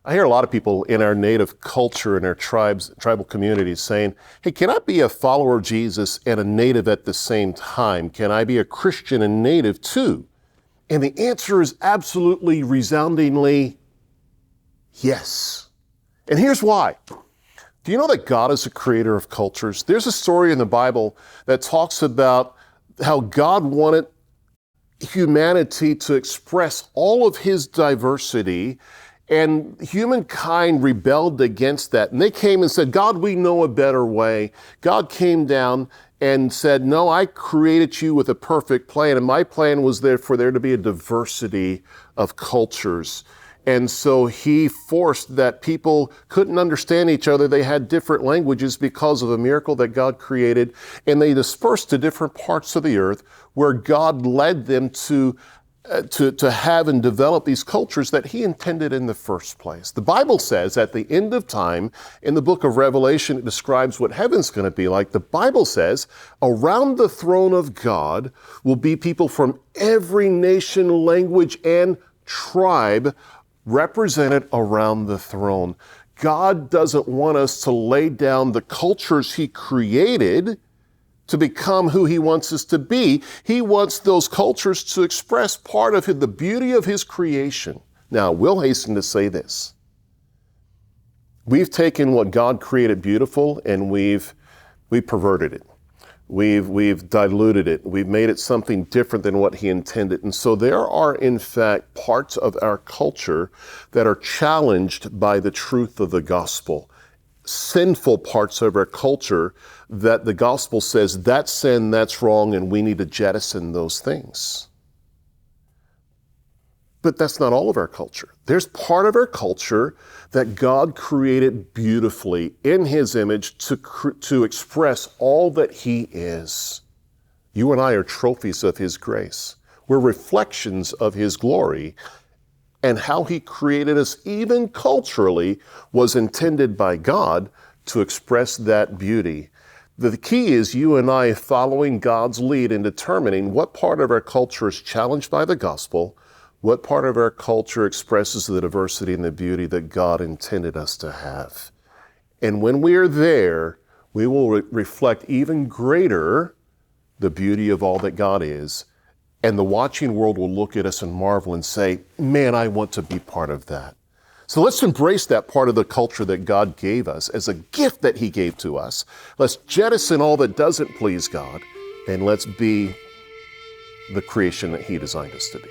I hear a lot of people in our native culture and our tribal communities saying, hey, can I be a follower of Jesus and a native at the same time? Can I be a Christian and native too? And the answer is absolutely resoundingly yes. And here's why. Do you know that God is a creator of cultures? There's a story in the Bible that talks about how God wanted humanity to express all of his diversity, and humankind rebelled against that. And they came and said, God, we know a better way. God came down and said, no, I created you with a perfect plan, and my plan was there for there to be a diversity of cultures. And so he forced that people couldn't understand each other. They had different languages because of a miracle that God created, and they dispersed to different parts of the earth where God led them to have and develop these cultures that he intended in the first place. The Bible says at the end of time, in the book of Revelation, it describes what heaven's going to be like. The Bible says around the throne of God will be people from every nation, language, and tribe represented around the throne. God doesn't want us to lay down the cultures he created to become who he wants us to be. He wants those cultures to express part of the beauty of his creation. Now, we'll hasten to say this. We've taken what God created beautiful and we've perverted it. We've diluted it. We've made it something different than what he intended. And so there are, in fact, parts of our culture that are challenged by the truth of the gospel. Sinful parts of our culture that the gospel says that's sin, that's wrong, and we need to jettison those things. But that's not all of our culture. There's part of our culture that God created beautifully in his image to express all that he is. You and I are trophies of his grace. We're reflections of his glory. And how he created us, even culturally, was intended by God to express that beauty. The key is you and I following God's lead in determining what part of our culture is challenged by the gospel, what part of our culture expresses the diversity and the beauty that God intended us to have. And when we are there, we will reflect even greater the beauty of all that God is. And the watching world will look at us and marvel and say, man, I want to be part of that. So let's embrace that part of the culture that God gave us as a gift that he gave to us. Let's jettison all that doesn't please God, and let's be the creation that he designed us to be.